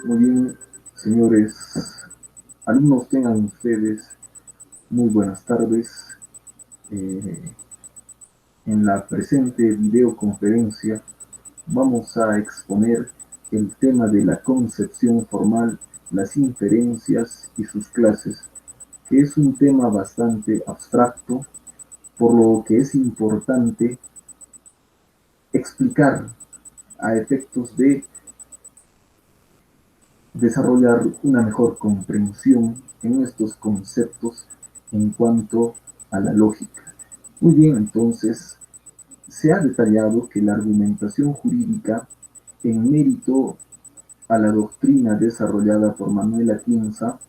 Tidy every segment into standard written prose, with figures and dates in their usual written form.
Muy bien, señores alumnos, tengan ustedes muy buenas tardes. Eh, en la presente videoconferencia vamos a exponer el tema de la concepción formal, las inferencias y sus clases, que es un tema bastante abstracto, por lo que es importante explicar a efectos de desarrollar una mejor comprensión en estos conceptos en cuanto a la lógica. Muy bien, entonces, se ha detallado que la argumentación jurídica, en mérito a la doctrina desarrollada por Manuel Atienza,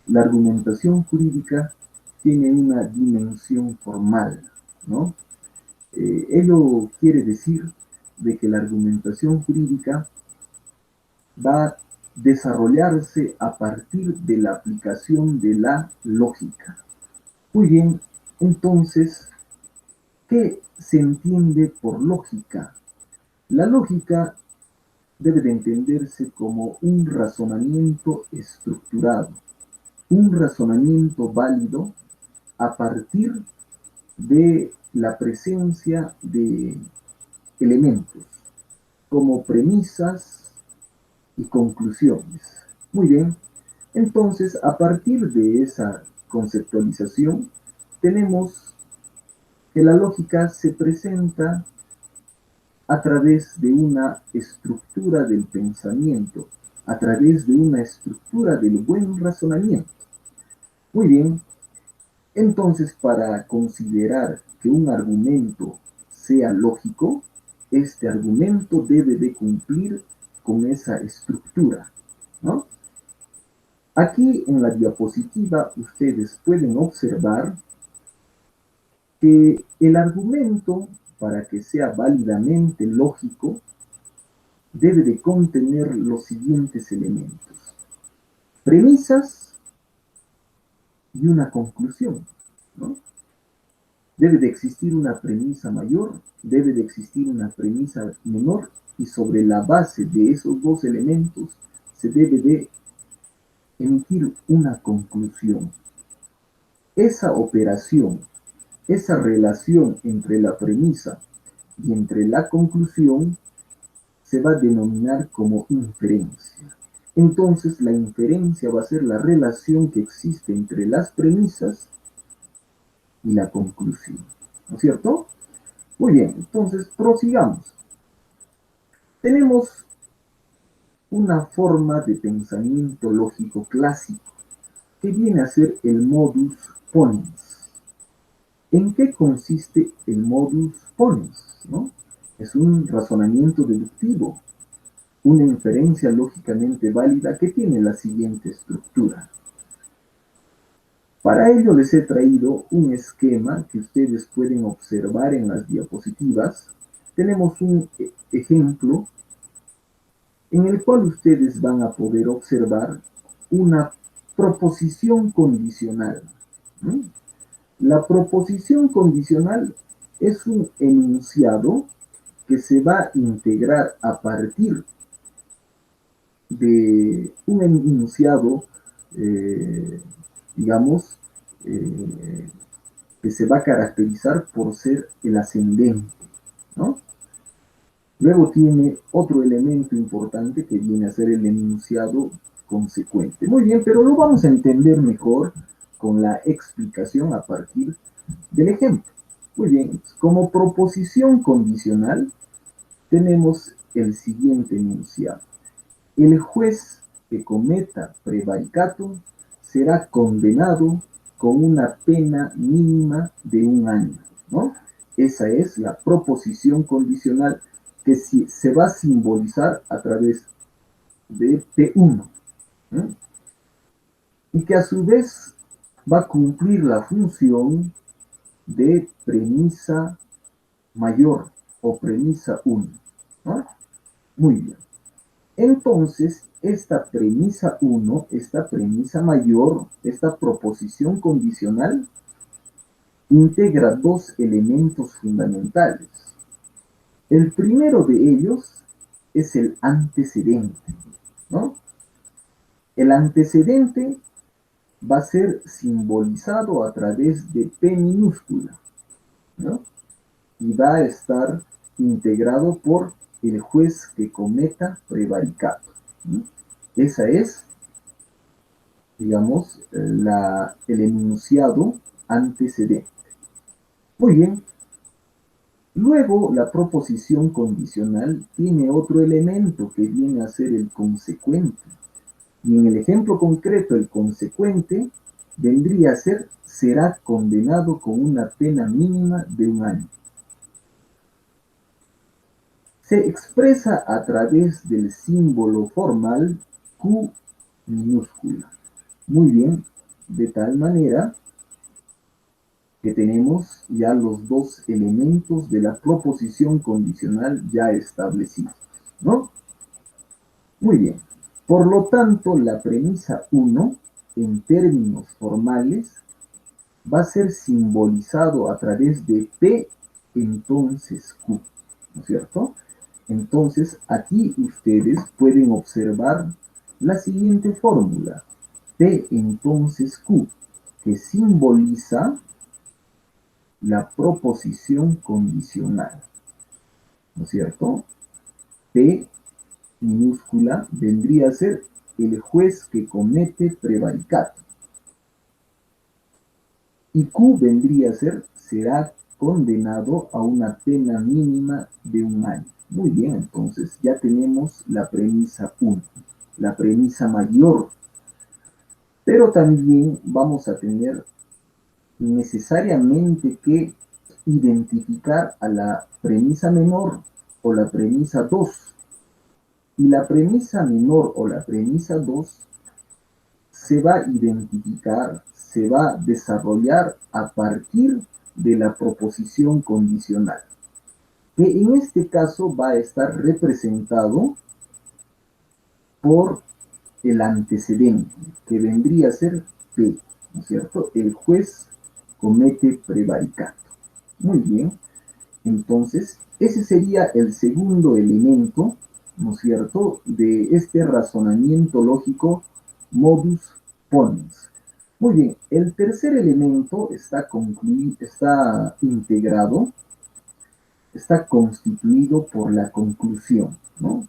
la argumentación jurídica tiene una dimensión formal, ¿no? Ello quiere decir de que la argumentación jurídica va a desarrollarse a partir de la aplicación de la lógica. Muy bien, entonces, ¿qué se entiende por lógica? La lógica debe de entenderse como un razonamiento estructurado, un razonamiento válido a partir de la presencia de elementos como premisas y conclusiones. Muy bien, entonces a partir de esa conceptualización tenemos que la lógica se presenta a través de una estructura del pensamiento, a través de una estructura del buen razonamiento. Muy bien, entonces para considerar que un argumento sea lógico, este argumento debe de cumplir con esa estructura, ¿no? Aquí en la diapositiva ustedes pueden observar que el argumento, para que sea válidamente lógico, debe de contener los siguientes elementos: premisas y una conclusión, ¿no? Debe de existir una premisa mayor, debe de existir una premisa menor, y sobre la base de esos dos elementos se debe de emitir una conclusión. Esa operación, esa relación entre la premisa y entre la conclusión se va a denominar como inferencia. Entonces la inferencia va a ser la relación que existe entre las premisas y la conclusión, ¿no es cierto? Muy bien, entonces prosigamos. Tenemos una forma de pensamiento lógico clásico que viene a ser el modus ponens. ¿En qué consiste el modus ponens? ¿No? Es un razonamiento deductivo, una inferencia lógicamente válida que tiene la siguiente estructura. Para ello les he traído un esquema que ustedes pueden observar en las diapositivas. Tenemos un ejemplo en el cual ustedes van a poder observar una proposición condicional. La proposición condicional es un enunciado que se va a integrar a partir de un enunciado, digamos, que se va a caracterizar por ser el ascendente, ¿no? Luego tiene otro elemento importante que viene a ser el enunciado consecuente. Muy bien, pero lo vamos a entender mejor con la explicación a partir del ejemplo. Muy bien, como proposición condicional tenemos el siguiente enunciado: el juez que cometa prevaricato será condenado con una pena mínima de 1 año, ¿no? Esa es la proposición condicional que se va a simbolizar a través de P1, ¿no? Y que a su vez va a cumplir la función de premisa mayor o premisa 1, ¿no? Muy bien. Entonces, esta premisa 1, esta premisa mayor, esta proposición condicional, integra dos elementos fundamentales. El primero de ellos es el antecedente. El antecedente va a ser simbolizado a través de P minúscula, ¿no? Y va a estar integrado por el juez que cometa prevaricato, ¿no? Esa es, digamos, el enunciado antecedente. Muy bien. Luego, la proposición condicional tiene otro elemento que viene a ser el consecuente. Y en el ejemplo concreto, el consecuente vendría a ser, será condenado con una pena mínima de 1 año. Se expresa a través del símbolo formal Q minúscula. Muy bien, de tal manera que tenemos ya los dos elementos de la proposición condicional ya establecidos, ¿no? Muy bien. Por lo tanto, la premisa 1, en términos formales, va a ser simbolizado a través de P, entonces Q, ¿no es cierto? Entonces, aquí ustedes pueden observar la siguiente fórmula. P, entonces Q, que simboliza la proposición condicional, ¿no es cierto? P minúscula vendría a ser el juez que comete prevaricato. Y Q vendría a ser, será condenado a una pena mínima de 1 año. Muy bien, entonces ya tenemos la premisa 1, la premisa mayor. Pero también vamos a tener necesariamente que identificar a la premisa menor o la premisa 2. Y la premisa menor o la premisa 2 se va a identificar, se va a desarrollar a partir de la proposición condicional, que en este caso va a estar representado por el antecedente, que vendría a ser P, ¿no es cierto? El juez comete prevaricato. Muy bien, entonces ese sería el segundo elemento, ¿no es cierto?, de este razonamiento lógico modus ponens. Muy bien, el tercer elemento está integrado, está constituido por la conclusión, ¿no?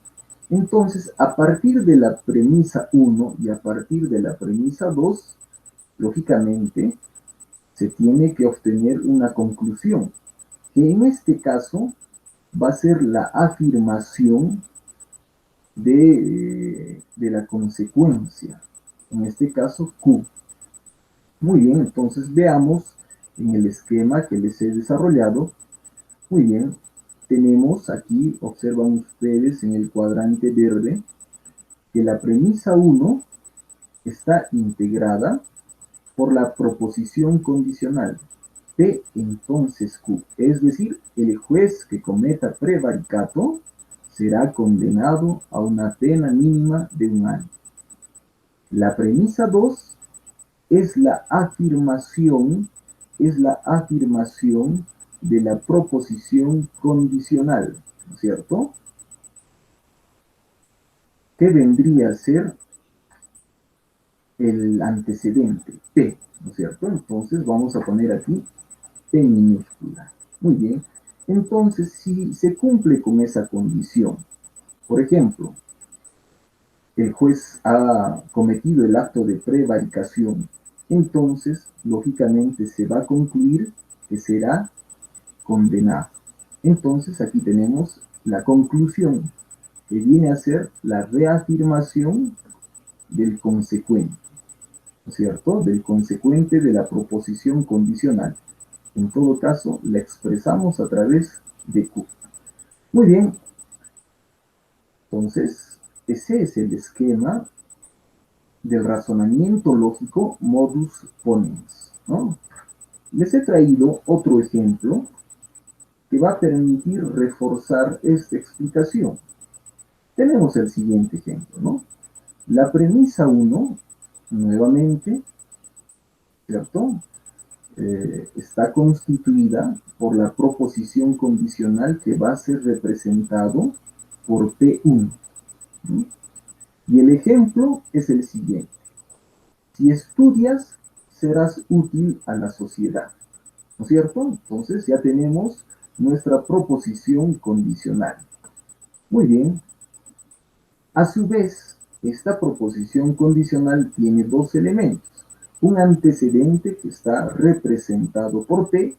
Entonces, a partir de la premisa 1 y a partir de la premisa 2, lógicamente, se tiene que obtener una conclusión, que en este caso va a ser la afirmación de la consecuencia, en este caso Q. Muy bien, entonces veamos en el esquema que les he desarrollado. Muy bien, tenemos aquí, observan ustedes en el cuadrante verde, que la premisa 1 está integrada por la proposición condicional P entonces Q, es decir, el juez que cometa prevaricato será condenado a una pena mínima de 1 año. La premisa 2 es la afirmación de la proposición condicional, ¿no es cierto?, que vendría a ser el antecedente, P, ¿no es cierto? Entonces vamos a poner aquí P minúscula. Muy bien. Entonces, si se cumple con esa condición, por ejemplo, el juez ha cometido el acto de prevaricación, entonces, lógicamente, se va a concluir que será condenado. Entonces, aquí tenemos la conclusión, que viene a ser la reafirmación del consecuente, ¿no es cierto?, del consecuente de la proposición condicional. En todo caso, la expresamos a través de Q. Muy bien, entonces, ese es el esquema del razonamiento lógico modus ponens, ¿no? Les he traído otro ejemplo que va a permitir reforzar esta explicación. Tenemos el siguiente ejemplo, ¿no? La premisa 1, nuevamente, ¿cierto?, está constituida por la proposición condicional que va a ser representado por P1, ¿sí? Y el ejemplo es el siguiente. Si estudias, serás útil a la sociedad. ¿No es cierto? Entonces ya tenemos nuestra proposición condicional. Muy bien. A su vez, esta proposición condicional tiene dos elementos. Un antecedente que está representado por P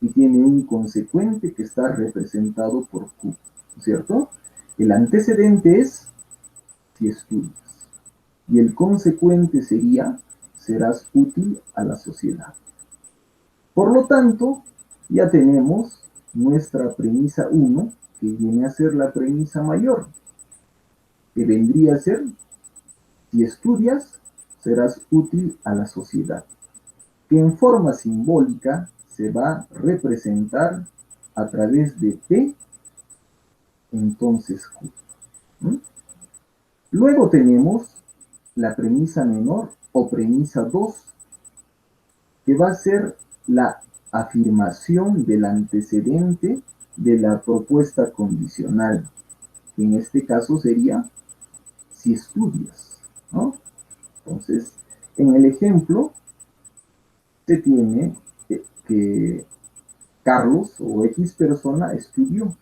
y tiene un consecuente que está representado por Q. ¿No es cierto? El antecedente es si estudias. Y el consecuente sería serás útil a la sociedad. Por lo tanto, ya tenemos nuestra premisa 1, que viene a ser la premisa mayor, que vendría a ser, si estudias, serás útil a la sociedad, que en forma simbólica se va a representar a través de P, entonces Q. ¿Mm? Luego tenemos la premisa menor o premisa 2, que va a ser la afirmación del antecedente de la propuesta condicional, que en este caso sería si estudias, ¿no? Entonces, en el ejemplo se tiene que Carlos o X persona estudió.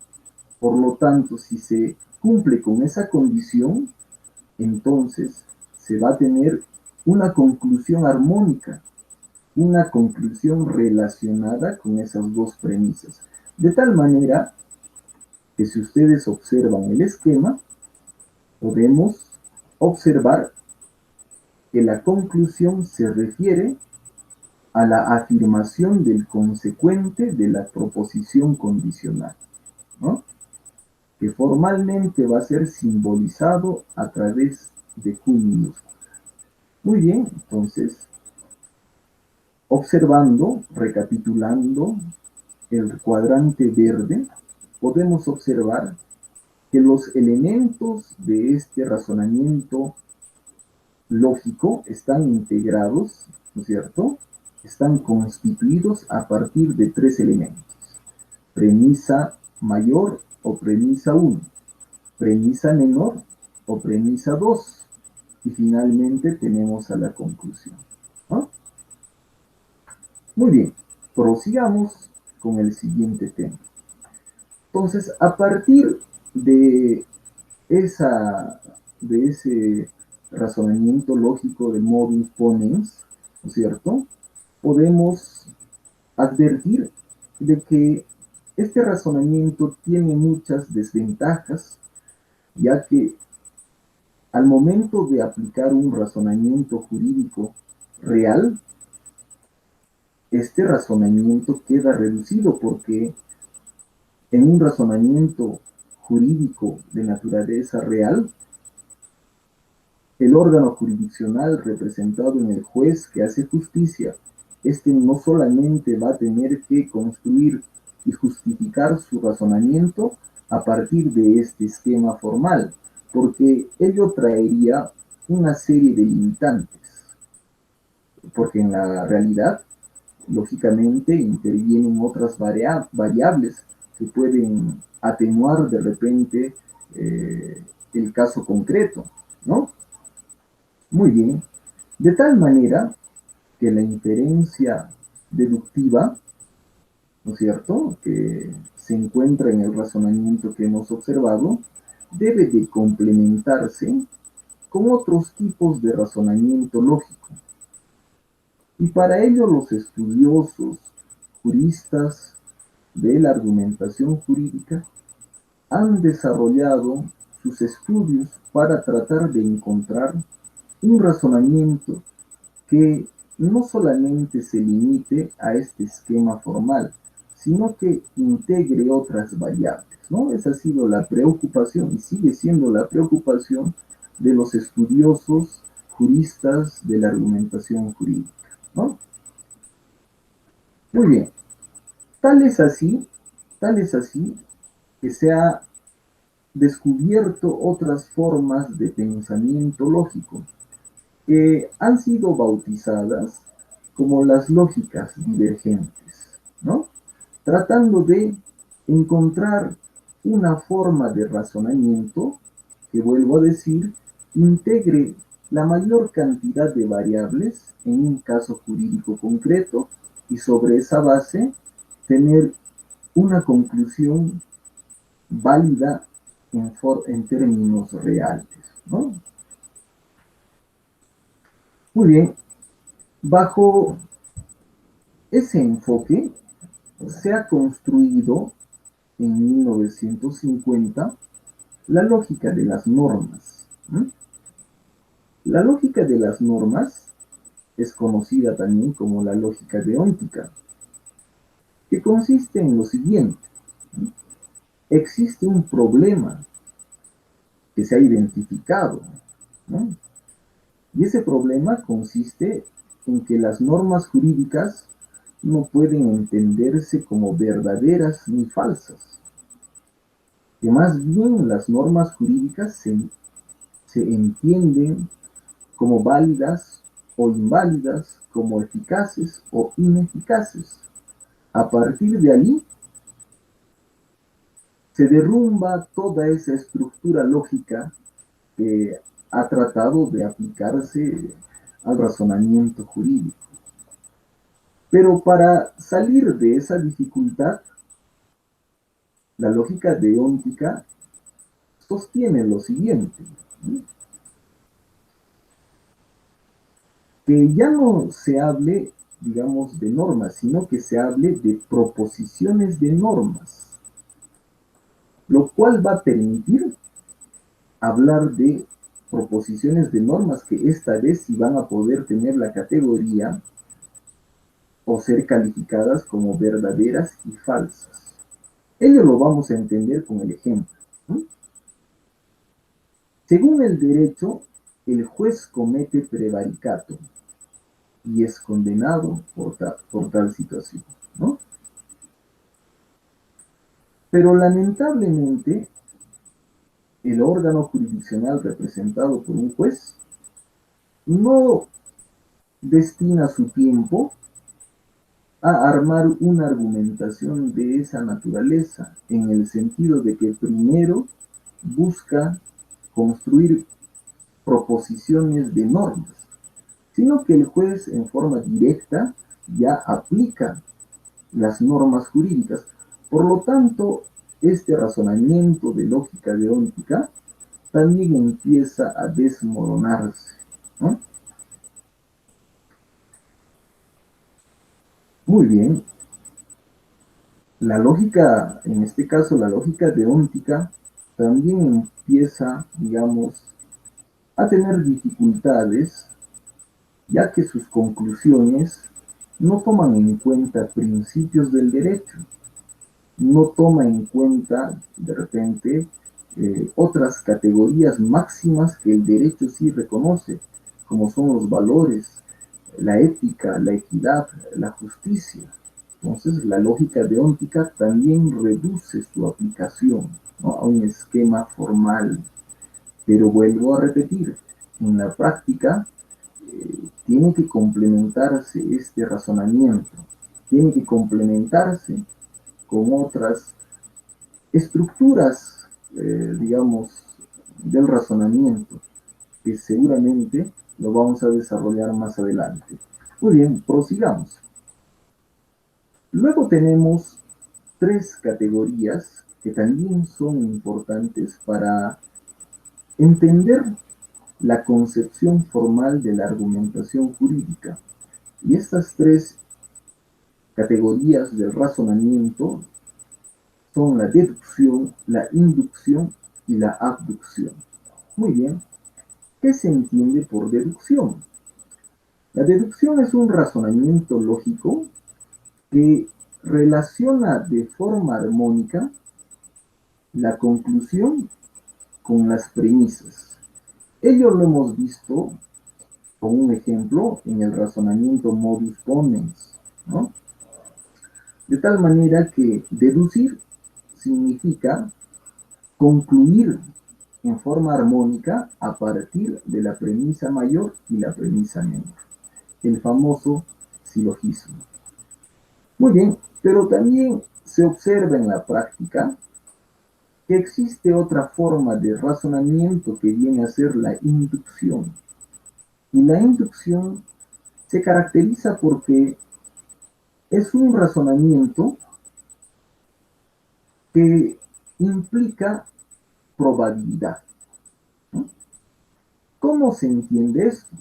Por lo tanto, si se cumple con esa condición, entonces se va a tener una conclusión armónica, una conclusión relacionada con esas dos premisas. De tal manera que si ustedes observan el esquema, podemos observar que la conclusión se refiere a la afirmación del consecuente de la proposición condicional, ¿no? Que formalmente va a ser simbolizado a través de Q minúscula. Muy bien, entonces, observando, recapitulando el cuadrante verde, podemos observar que los elementos de este razonamiento lógico están integrados, ¿no es cierto? Están constituidos a partir de tres elementos. Premisa mayor o premisa 1, premisa menor o premisa 2, y finalmente tenemos a la conclusión, ¿no? Muy bien, prosigamos con el siguiente tema. Entonces, a partir de, esa, de ese razonamiento lógico de modus ponens, ¿no es cierto? Podemos advertir de que este razonamiento tiene muchas desventajas, ya que al momento de aplicar un razonamiento jurídico real, este razonamiento queda reducido porque en un razonamiento jurídico de naturaleza real, el órgano jurisdiccional representado en el juez que hace justicia, este no solamente va a tener que construir y justificar su razonamiento a partir de este esquema formal, porque ello traería una serie de limitantes, porque en la realidad, lógicamente, intervienen otras variables que pueden atenuar de repente el caso concreto, ¿no? Muy bien, de tal manera que la inferencia deductiva, ¿no es cierto?, que se encuentra en el razonamiento que hemos observado, debe de complementarse con otros tipos de razonamiento lógico. Y para ello los estudiosos, juristas de la argumentación jurídica, han desarrollado sus estudios para tratar de encontrar un razonamiento que no solamente se limite a este esquema formal, sino que integre otras variables, ¿no? Esa ha sido la preocupación y sigue siendo la preocupación de los estudiosos juristas de la argumentación jurídica, ¿no? Muy bien, tal es así, tal es así que se ha descubierto otras formas de pensamiento lógico que han sido bautizadas como las lógicas divergentes, ¿no? Tratando de encontrar una forma de razonamiento que, vuelvo a decir, integre la mayor cantidad de variables en un caso jurídico concreto y sobre esa base tener una conclusión válida en términos reales, ¿no? Muy bien, bajo ese enfoque se ha construido en 1950 la lógica de las normas. ¿Mm? La lógica de las normas es conocida también como la lógica deóntica, que consiste en lo siguiente. ¿Mm? Existe un problema que se ha identificado, ¿no? Y ese problema consiste en que las normas jurídicas no pueden entenderse como verdaderas ni falsas, que más bien las normas jurídicas se entienden como válidas o inválidas, como eficaces o ineficaces. A partir de ahí se derrumba toda esa estructura lógica que ha tratado de aplicarse al razonamiento jurídico. Pero para salir de esa dificultad, la lógica deóntica sostiene lo siguiente, ¿sí? Que ya no se hable, digamos, de normas, sino que se hable de proposiciones de normas, lo cual va a permitir hablar de proposiciones de normas que esta vez sí van a poder tener la categoría o ser calificadas como verdaderas y falsas. Ello lo vamos a entender con el ejemplo, ¿no? Según el derecho, el juez comete prevaricato y es condenado por tal situación, ¿no? Pero lamentablemente, el órgano jurisdiccional representado por un juez no destina su tiempo a armar una argumentación de esa naturaleza, en el sentido de que primero busca construir proposiciones de normas, sino que el juez en forma directa ya aplica las normas jurídicas. Por lo tanto, este razonamiento de lógica deóntica también empieza a desmoronarse, ¿no? Muy bien, la lógica, en este caso la lógica deóntica, también empieza, digamos, a tener dificultades, ya que sus conclusiones no toman en cuenta principios del derecho, no toma en cuenta de repente otras categorías máximas que el derecho sí reconoce, como son los valores, la ética, la equidad, la justicia. Entonces, la lógica deóntica también reduce su aplicación, ¿no?, a un esquema formal. Pero vuelvo a repetir, en la práctica tiene que complementarse este razonamiento, tiene que complementarse con otras estructuras, digamos, del razonamiento, que seguramente lo vamos a desarrollar más adelante. Muy bien, prosigamos. Luego tenemos tres categorías que también son importantes para entender la concepción formal de la argumentación jurídica. Y estas tres categorías del razonamiento son la deducción, la inducción y la abducción. Muy bien, ¿qué se entiende por deducción? La deducción es un razonamiento lógico que relaciona de forma armónica la conclusión con las premisas. Ello lo hemos visto con un ejemplo en el razonamiento modus ponens, ¿no? De tal manera que deducir significa concluir en forma armónica a partir de la premisa mayor y la premisa menor, el famoso silogismo. Muy bien, pero también se observa en la práctica que existe otra forma de razonamiento que viene a ser la inducción. Y la inducción se caracteriza porque es un razonamiento que implica probabilidad, ¿no? ¿Cómo se entiende esto?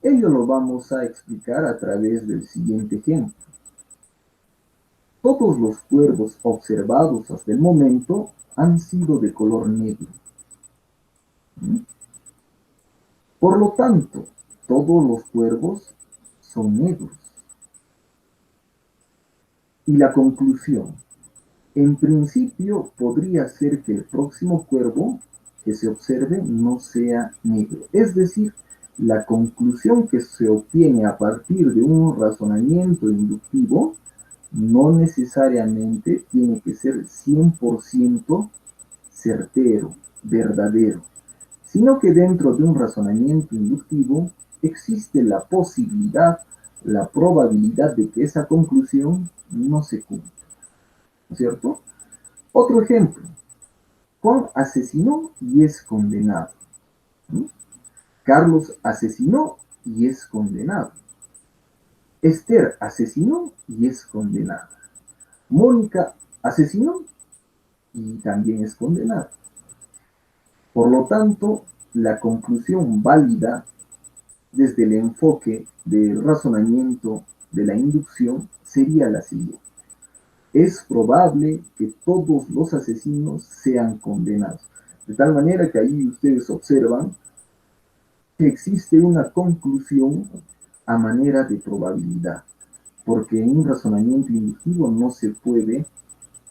Ello lo vamos a explicar a través del siguiente ejemplo. Todos los cuervos observados hasta el momento han sido de color negro. ¿Mm? Por lo tanto, todos los cuervos son negros. Y la conclusión, en principio podría ser que el próximo cuervo que se observe no sea negro. Es decir, la conclusión que se obtiene a partir de un razonamiento inductivo no necesariamente tiene que ser 100% certero, verdadero, sino que dentro de un razonamiento inductivo existe la posibilidad, la probabilidad de que esa conclusión no se cumpla, ¿no es cierto? Otro ejemplo, Juan asesinó y es condenado. ¿Mm? Carlos asesinó y es condenado. Esther asesinó y es condenada. Mónica asesinó y también es condenada. Por lo tanto, la conclusión válida desde el enfoque del razonamiento de la inducción sería la siguiente. Es probable que todos los asesinos sean condenados. De tal manera que ahí ustedes observan que existe una conclusión a manera de probabilidad, porque en un razonamiento inductivo no se puede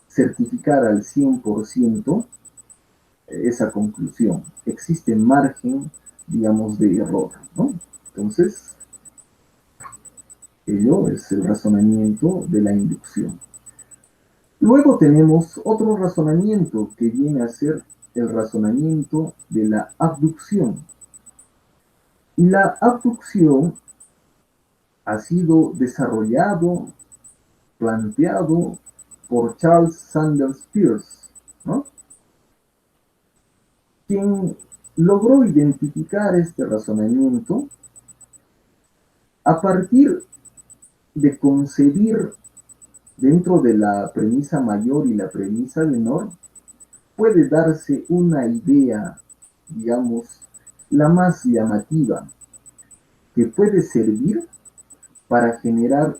certificar al 100% esa conclusión. Existe margen, digamos, de error, ¿no? Entonces, ello es el razonamiento de la inducción. Luego tenemos otro razonamiento que viene a ser el razonamiento de la abducción. Y la abducción ha sido desarrollado, planteado por Charles Sanders Peirce, ¿no? Quien logró identificar este razonamiento a partir de concebir dentro de la premisa mayor y la premisa menor, puede darse una idea, digamos, la más llamativa, que puede servir para generar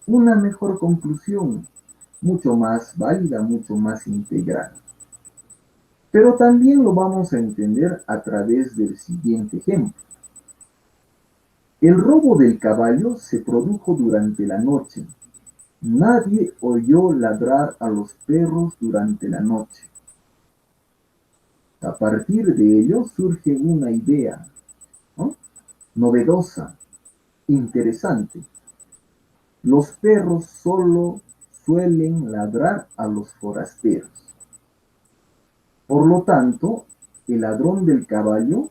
una mejor conclusión, mucho más válida, mucho más integral. Pero también lo vamos a entender a través del siguiente ejemplo. El robo del caballo se produjo durante la noche. Nadie oyó ladrar a los perros durante la noche. A partir de ello surge una idea, ¿no? Novedosa, interesante. Los perros solo suelen ladrar a los forasteros. Por lo tanto, el ladrón del caballo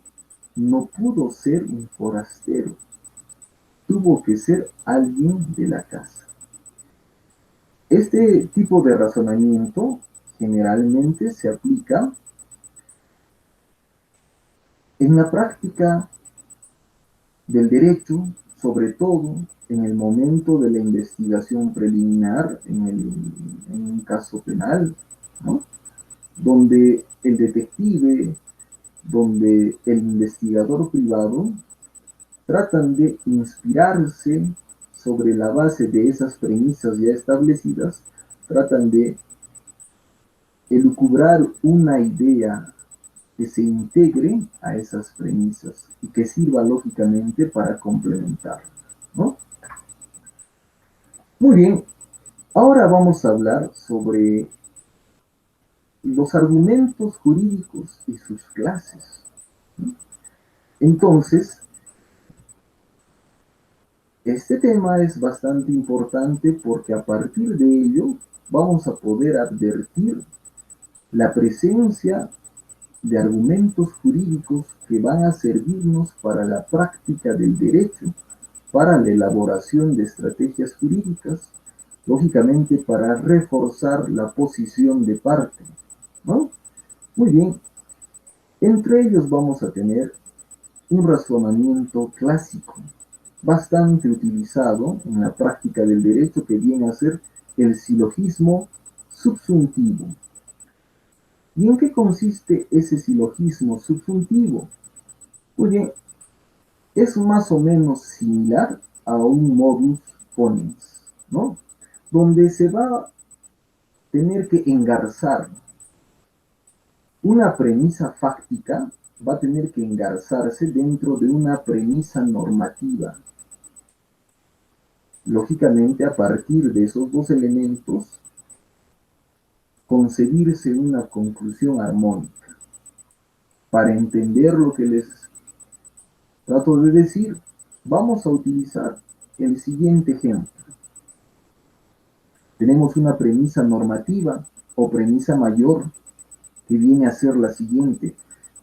no pudo ser un forastero, tuvo que ser alguien de la casa. Este tipo de razonamiento generalmente se aplica en la práctica del derecho, sobre todo en el momento de la investigación preliminar, en un caso penal, ¿no? Donde el detective, donde el investigador privado tratan de inspirarse sobre la base de esas premisas ya establecidas, tratan de elucubrar una idea que se integre a esas premisas y que sirva lógicamente para complementar, ¿no? Muy bien, ahora vamos a hablar sobre los argumentos jurídicos y sus clases, ¿no? Entonces, este tema es bastante importante porque a partir de ello vamos a poder advertir la presencia de argumentos jurídicos que van a servirnos para la práctica del derecho, para la elaboración de estrategias jurídicas, lógicamente para reforzar la posición de parte, ¿no? Muy bien, entre ellos vamos a tener un razonamiento clásico, bastante utilizado en la práctica del derecho, que viene a ser el silogismo subsuntivo. ¿Y en qué consiste ese silogismo subsuntivo? Muy bien, es más o menos similar a un modus ponens, ¿no? Donde se va a tener que engarzar una premisa fáctica, va a tener que engarzarse dentro de una premisa normativa. Lógicamente, a partir de esos dos elementos, concebirse una conclusión armónica. Para entender lo que les trato de decir, vamos a utilizar el siguiente ejemplo. Tenemos una premisa normativa o premisa mayor que viene a ser la siguiente: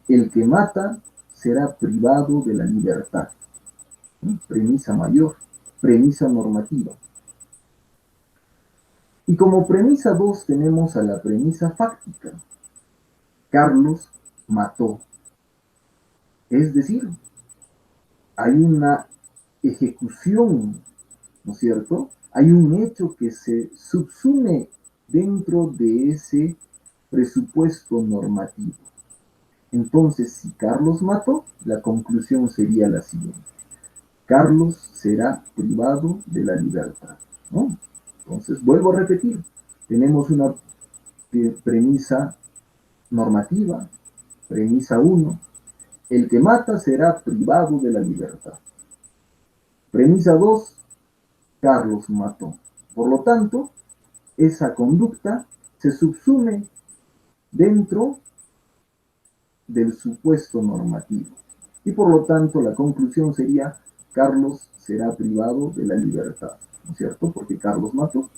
el que mata será privado de la libertad. Premisa mayor, premisa normativa. Y como premisa 2 tenemos a la premisa fáctica. Carlos mató. Es decir, hay una ejecución, ¿no es cierto? Hay un hecho que se subsume dentro de ese presupuesto normativo. Entonces, si Carlos mató, la conclusión sería la siguiente: Carlos será privado de la libertad, ¿no? Entonces, vuelvo a repetir, tenemos una premisa normativa, premisa 1, el que mata será privado de la libertad. Premisa 2, Carlos mató. Por lo tanto, esa conducta se subsume dentro del supuesto normativo. Y por lo tanto, la conclusión sería: Carlos será privado de la libertad, ¿no es cierto? Porque Carlos mató.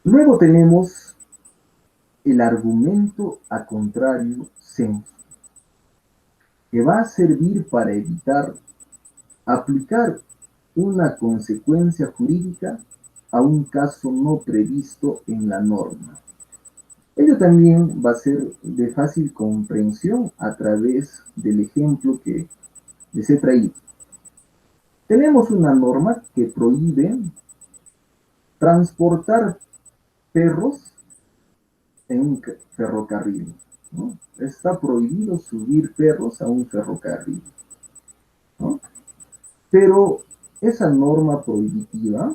Luego tenemos el argumento a contrario sensu, que va a servir para evitar aplicar una consecuencia jurídica a un caso no previsto en la norma. Ello también va a ser de fácil comprensión a través del ejemplo que les he traído. Tenemos una norma que prohíbe transportar perros en un ferrocarril, ¿no? Está prohibido subir perros a un ferrocarril, ¿no? Pero esa norma prohibitiva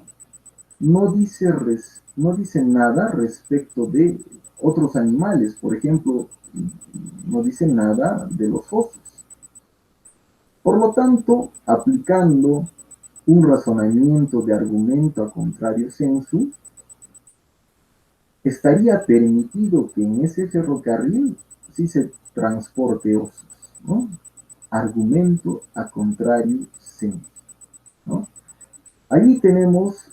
no dice nada respecto de otros animales. Por ejemplo, no dice nada de los osos. Por lo tanto, aplicando un razonamiento de argumento a contrario sensu, estaría permitido que en ese ferrocarril sí se transporte osos, ¿no? Argumento a contrario sensu, ¿no? Allí tenemos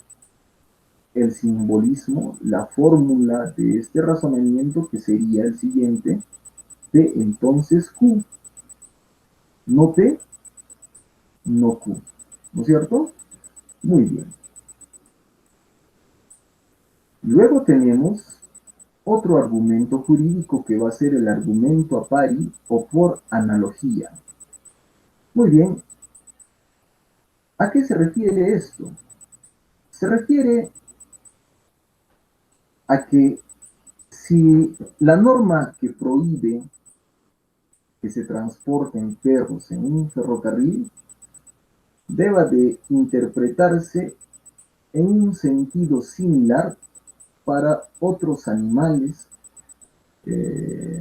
el simbolismo, la fórmula de este razonamiento, que sería el siguiente: P entonces Q, no P, no Q, ¿no es cierto? Muy bien. Luego tenemos otro argumento jurídico que va a ser el argumento a pari o por analogía. Muy bien, ¿a qué se refiere esto? Se refiere a que si la norma que prohíbe que se transporten perros en un ferrocarril deba de interpretarse en un sentido similar para otros animales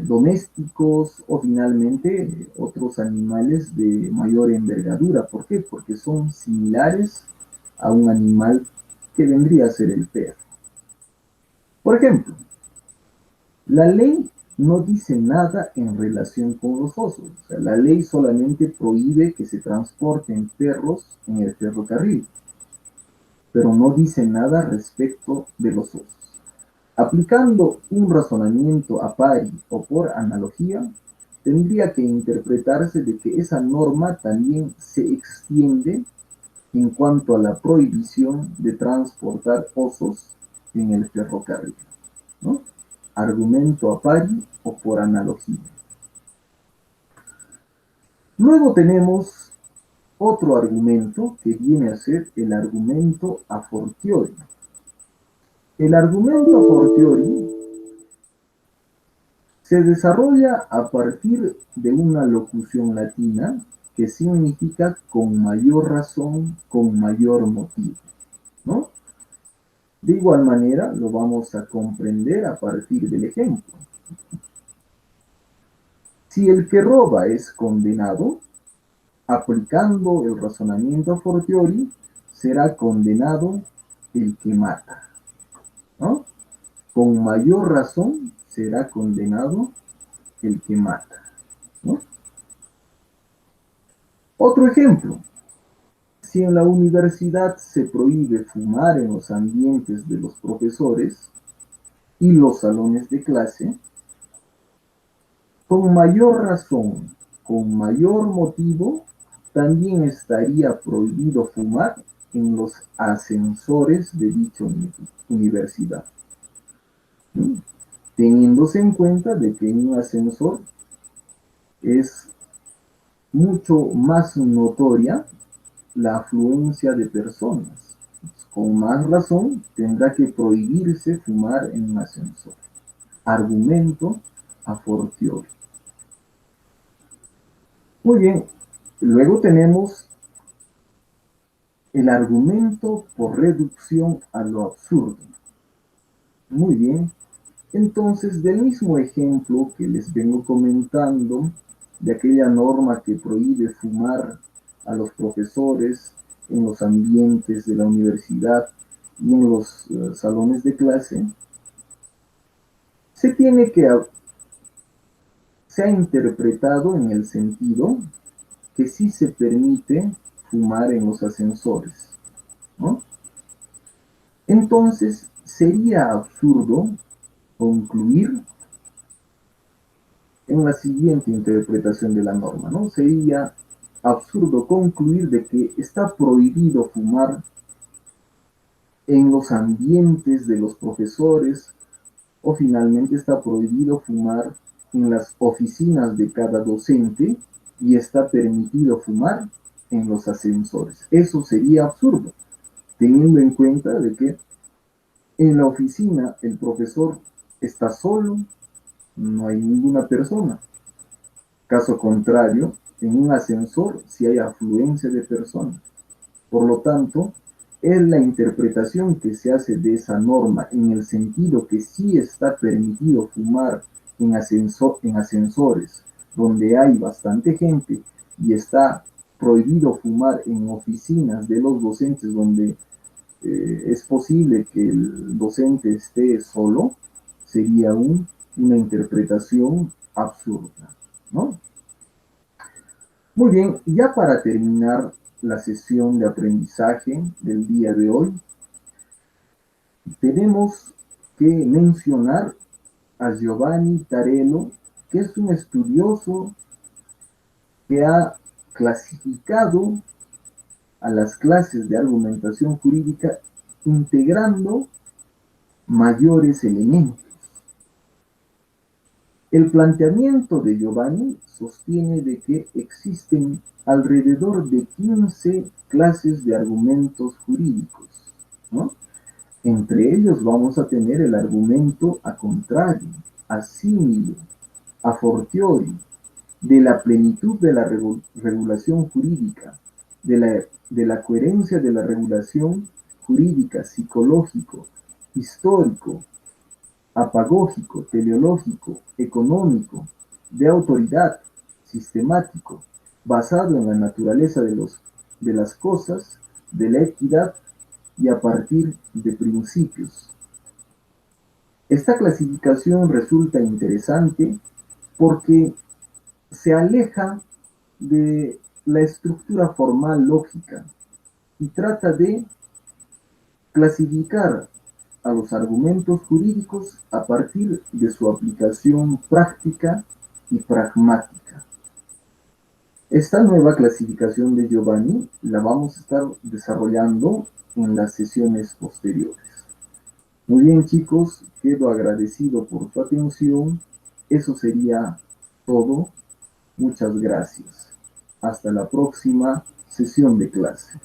domésticos o finalmente otros animales de mayor envergadura. ¿Por qué? Porque son similares a un animal que vendría a ser el perro. Por ejemplo, la ley no dice nada en relación con los osos. O sea, la ley solamente prohíbe que se transporten perros en el ferrocarril, pero no dice nada respecto de los osos. Aplicando un razonamiento a pari o por analogía, tendría que interpretarse de que esa norma también se extiende en cuanto a la prohibición de transportar osos en el ferrocarril, ¿no? argumento a pari o por analogía. Luego tenemos otro argumento que viene a ser el argumento a fortiori. El argumento a fortiori se desarrolla a partir de una locución latina que significa con mayor razón, con mayor motivo, ¿no? De igual manera, lo vamos a comprender a partir del ejemplo. Si el que roba es condenado, aplicando el razonamiento a fortiori, será condenado el que mata, ¿no? Con mayor razón será condenado el que mata, ¿no? Otro ejemplo, si en la universidad se prohíbe fumar en los ambientes de los profesores y los salones de clase, con mayor razón, con mayor motivo, también estaría prohibido fumar en los ascensores de dicha universidad. ¿Sí? Teniéndose en cuenta de que en un ascensor es mucho más notoria la afluencia de personas. Con más razón, tendrá que prohibirse fumar en un ascensor. Argumento a fortiori. Muy bien, luego tenemos el argumento por reducción a lo absurdo. Muy bien, entonces del mismo ejemplo que les vengo comentando, de aquella norma que prohíbe fumar a los profesores en los ambientes de la universidad y en los salones de clase, se tiene que se ha interpretado en el sentido que sí se permite fumar en los ascensores, ¿no? Entonces sería absurdo concluir en la siguiente interpretación de la norma, ¿no? Sería absurdo concluir de que está prohibido fumar en los ambientes de los profesores o finalmente está prohibido fumar en las oficinas de cada docente y está permitido fumar en los ascensores. Eso sería absurdo, teniendo en cuenta de que en la oficina el profesor está solo, no hay ninguna persona. Caso contrario, en un ascensor sí hay afluencia de personas. Por lo tanto, es la interpretación que se hace de esa norma en el sentido que sí está permitido fumar en ascensores donde hay bastante gente y está prohibido fumar en oficinas de los docentes donde es posible que el docente esté solo, sería una interpretación absurda, ¿no? Muy bien, ya para terminar la sesión de aprendizaje del día de hoy, tenemos que mencionar a Giovanni Tarello, que es un estudioso que ha clasificado a las clases de argumentación jurídica integrando mayores elementos. El planteamiento de Giovanni sostiene de que existen alrededor de 15 clases de argumentos jurídicos, ¿no? Entre ellos vamos a tener el argumento a contrario, a símile, a fortiori, de la plenitud de la regulación jurídica, de la coherencia de la regulación jurídica, psicológico, histórico, apagógico, teleológico, económico, de autoridad, sistemático, basado en la naturaleza de las cosas, de la equidad y a partir de principios. Esta clasificación resulta interesante porque se aleja de la estructura formal lógica y trata de clasificar a los argumentos jurídicos a partir de su aplicación práctica y pragmática. Esta nueva clasificación de Giovanni la vamos a estar desarrollando en las sesiones posteriores. Muy bien, chicos, quedo agradecido por su atención. Eso sería todo. Muchas gracias. Hasta la próxima sesión de clase.